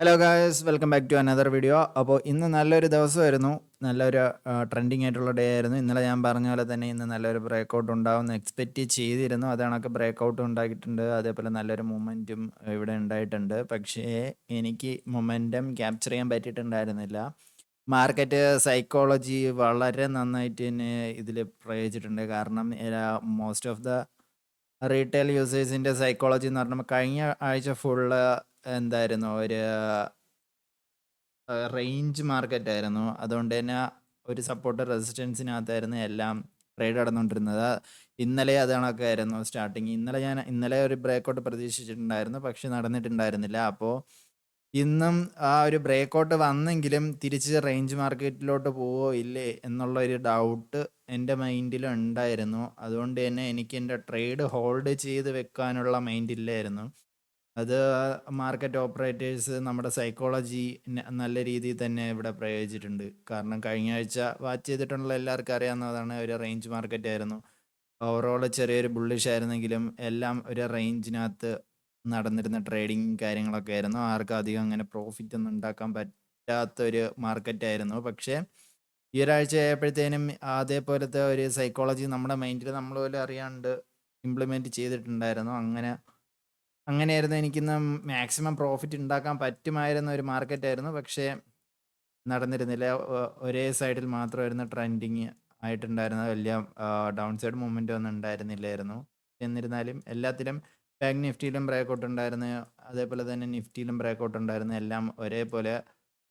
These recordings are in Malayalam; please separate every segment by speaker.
Speaker 1: Hello guys welcome back to another video. അപ്പോൾ ഇന്ന് നല്ലൊരു ദിവസമായിരുന്നു. നല്ലൊരു ട്രെൻഡിങ് ആയിട്ടുള്ള ഡേ ആയിരുന്നു. ഇന്നലെ ഞാൻ പറഞ്ഞ പോലെ തന്നെ ഇന്ന് നല്ലൊരു ബ്രേക്കൗട്ട് ഉണ്ടാവുമെന്ന് എക്സ്പെക്റ്റ് ചെയ്തിരുന്നു. അത് കണക്ക് ബ്രേക്കൗട്ട് ഉണ്ടാക്കിയിട്ടുണ്ട്. അതേപോലെ നല്ലൊരു മൊമെൻറ്റും ഇവിടെ ഉണ്ടായിട്ടുണ്ട്. പക്ഷേ എനിക്ക് മൊമെൻറ്റം ക്യാപ്ചർ ചെയ്യാൻ പറ്റിയിട്ടുണ്ടായിരുന്നില്ല. മാർക്കറ്റ് സൈക്കോളജി വളരെ നന്നായിട്ട് തന്നെ ഇതിൽ പ്രയോഗിച്ചിട്ടുണ്ട്. കാരണം മോസ്റ്റ് ഓഫ് ദ റീറ്റെയിൽ യൂസേഴ്സിൻ്റെ സൈക്കോളജി എന്ന് പറഞ്ഞാൽ കഴിഞ്ഞ ആഴ്ച ഫുള്ള് എന്തായിരുന്നു ഒരു റേഞ്ച് മാർക്കറ്റ് ആയിരുന്നു. അതുകൊണ്ട് തന്നെ ഒരു സപ്പോർട്ട് റെസിസ്റ്റൻസിനകത്തായിരുന്നു എല്ലാം ട്രേഡ് നടന്നുകൊണ്ടിരുന്നത്. ഇന്നലെ അത് കണക്കായിരുന്നു സ്റ്റാർട്ടിങ്. ഇന്നലെ ഒരു ബ്രേക്കൗട്ട് പ്രതീക്ഷിച്ചിട്ടുണ്ടായിരുന്നു, പക്ഷെ നടന്നിട്ടുണ്ടായിരുന്നില്ല. അപ്പോൾ ഇന്നും ആ ഒരു ബ്രേക്കൗട്ട് വന്നെങ്കിലും തിരിച്ച് റേഞ്ച് മാർക്കറ്റിലോട്ട് പോവോ ഇല്ലേ എന്നുള്ള ഒരു ഡൗട്ട് എൻ്റെ മൈൻഡിൽ ഉണ്ടായിരുന്നു. അതുകൊണ്ട് തന്നെ എനിക്ക് എൻ്റെ ട്രേഡ് ഹോൾഡ് ചെയ്ത് വെക്കാനുള്ള മൈൻഡ് ഇല്ലായിരുന്നു. അത് മാർക്കറ്റ് ഓപ്പറേറ്റേഴ്സ് നമ്മുടെ സൈക്കോളജി നല്ല രീതിയിൽ തന്നെ ഇവിടെ പ്രയോഗിച്ചിട്ടുണ്ട്. കാരണം കഴിഞ്ഞ ആഴ്ച വാച്ച് ചെയ്തിട്ടുള്ള എല്ലാവർക്കും അറിയാവുന്നതാണ്, ഒരു റേഞ്ച് മാർക്കറ്റ് ആയിരുന്നു. ഓവറോൾ ചെറിയൊരു ബുള്ളിഷ് ആയിരുന്നെങ്കിലും എല്ലാം ഒരു റേഞ്ചിനകത്ത് നടന്നിരുന്ന ട്രേഡിങ് കാര്യങ്ങളൊക്കെ ആയിരുന്നു. ആർക്കും അധികം അങ്ങനെ പ്രോഫിറ്റ് ഒന്നും ഉണ്ടാക്കാൻ പറ്റാത്തൊരു മാർക്കറ്റ് ആയിരുന്നു. പക്ഷേ ഈ ഒരാഴ്ച ആയപ്പോഴത്തേനും അതേപോലത്തെ ഒരു സൈക്കോളജി നമ്മുടെ മൈൻഡിൽ നമ്മൾ പോലും അറിയാണ്ട് ഇംപ്ലിമെൻറ്റ് ചെയ്തിട്ടുണ്ടായിരുന്നു. അങ്ങനെയായിരുന്നു എനിക്കിന്ന് മാക്സിമം പ്രോഫിറ്റ് ഉണ്ടാക്കാൻ പറ്റുമായിരുന്ന ഒരു മാർക്കറ്റായിരുന്നു. പക്ഷേ നടന്നിരുന്നില്ല. ഒരേ സൈഡിൽ മാത്രമായിരുന്നു ട്രെൻഡിങ് ആയിട്ടുണ്ടായിരുന്നത്. വലിയ ഡൗൺ സൈഡ് മൂവ്മെൻ്റ് ഒന്നും ഉണ്ടായിരുന്നില്ലായിരുന്നു. എന്നിരുന്നാലും എല്ലാത്തിലും ബാങ്ക് നിഫ്റ്റിയിലും ബ്രേക്കൗട്ട് ഉണ്ടായിരുന്നു. അതേപോലെ തന്നെ നിഫ്റ്റിയിലും ബ്രേക്കൗട്ട് ഉണ്ടായിരുന്നു. എല്ലാം ഒരേപോലെ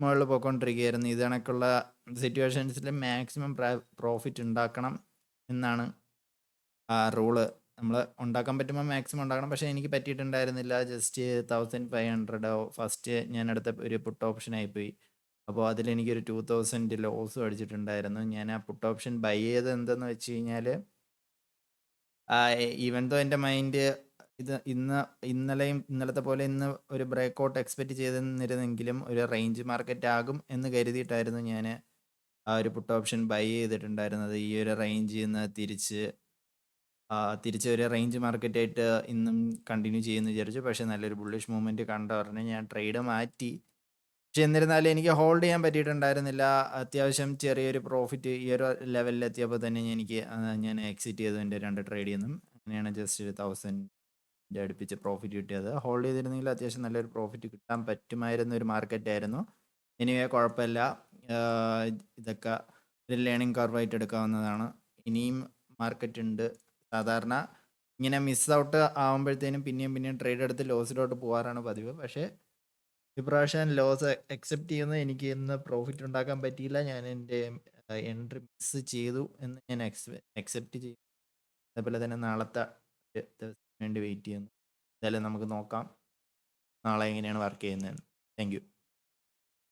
Speaker 1: മുകളിൽ പോയിക്കൊണ്ടിരിക്കുകയായിരുന്നു. ഇത് കണക്കുള്ള സിറ്റുവേഷൻസിൽ മാക്സിമം പ്രോഫിറ്റ് ഉണ്ടാക്കണം എന്നാണ് റൂള്. നമ്മൾ ഉണ്ടാക്കാൻ പറ്റുമ്പോൾ മാക്സിമം ഉണ്ടാക്കണം. പക്ഷേ എനിക്ക് പറ്റിയിട്ടുണ്ടായിരുന്നില്ല. ജസ്റ്റ് 1500 ഫസ്റ്റ് ഞാൻ എടുത്ത ഒരു പുട്ട് ഓപ്ഷൻ ആയിപ്പോയി. അപ്പോൾ അതിലെനിക്കൊരു 2000 ലോസും അടിച്ചിട്ടുണ്ടായിരുന്നു. ഞാൻ ആ പുട്ട് ഓപ്ഷൻ ബൈ ചെയ്തത് എന്തെന്ന് വെച്ച് കഴിഞ്ഞാൽ, ഈവൻ ദോ എൻ്റെ മൈൻഡ് ഇന്നലത്തെ പോലെ ഇന്ന് ഒരു ബ്രേക്കൗട്ട് എക്സ്പെക്റ്റ് ചെയ്തിരുന്നെങ്കിലും ഒരു റേഞ്ച് മാർക്കറ്റ് ആകും എന്ന് കരുതിയിട്ടായിരുന്നു ഞാൻ ആ ഒരു പുട്ട് ഓപ്ഷൻ ബൈ ചെയ്തിട്ടുണ്ടായിരുന്നത്. ഈ ഒരു റേഞ്ചിൽ നിന്ന് തിരിച്ച് ഒരു റേഞ്ച് മാർക്കറ്റായിട്ട് ഇന്നും കണ്ടിന്യൂ ചെയ്യുമെന്ന് വിചാരിച്ചു. പക്ഷേ നല്ലൊരു ബുള്ളിഷ് മൂവ്മെൻറ്റ് കണ്ട ഉടനെ ഞാൻ ട്രേഡ് മാറ്റി. പക്ഷെ എന്നിരുന്നാലും എനിക്ക് ഹോൾഡ് ചെയ്യാൻ പറ്റിയിട്ടുണ്ടായിരുന്നില്ല. അത്യാവശ്യം ചെറിയൊരു പ്രോഫിറ്റ് ഈ ഒരു ലെവലിൽ എത്തിയപ്പോൾ തന്നെ ഞാൻ എക്സിറ്റ് ചെയ്തു എൻ്റെ 2 ട്രേഡിൽ നിന്നും. അങ്ങനെയാണ് ജസ്റ്റ് 1000 അടുപ്പിച്ച് പ്രോഫിറ്റ് കിട്ടിയത്. ഹോൾഡ് ചെയ്തിരുന്നെങ്കിൽ അത്യാവശ്യം നല്ലൊരു പ്രോഫിറ്റ് കിട്ടാൻ പറ്റുമായിരുന്ന ഒരു മാർക്കറ്റായിരുന്നു. എനിവേ കുഴപ്പമില്ല. ഇതൊക്കെ ഒരു ലേണിംഗ് കർവായിട്ട് എടുക്കാവുന്നതാണ്. ഇനിയും മാർക്കറ്റ് ഉണ്ട്. സാധാരണ ഇങ്ങനെ മിസ് ഔട്ട് ആകുമ്പോഴത്തേനും പിന്നെയും ട്രേഡ് എടുത്ത് ലോസിലോട്ട് പോകാറാണ് പതിവ്. പക്ഷേ ഇപ്രാവശ്യം ലോസ് അക്സെപ്റ്റ് ചെയ്യുന്നത് എനിക്ക് ഇന്ന് പ്രോഫിറ്റ് ഉണ്ടാക്കാൻ പറ്റിയില്ല. ഞാൻ എൻ്റെ എൻട്രി മിസ് ചെയ്തു എന്ന് ഞാൻ അക്സെപ്റ്റ് ചെയ്യും. അതേപോലെ തന്നെ നാളത്തെ ദിവസത്തിന് വേണ്ടി വെയിറ്റ് ചെയ്യുന്നു. എന്തായാലും നമുക്ക് നോക്കാം നാളെ എങ്ങനെയാണ് വർക്ക് ചെയ്യുന്നതെന്ന്. Thank you.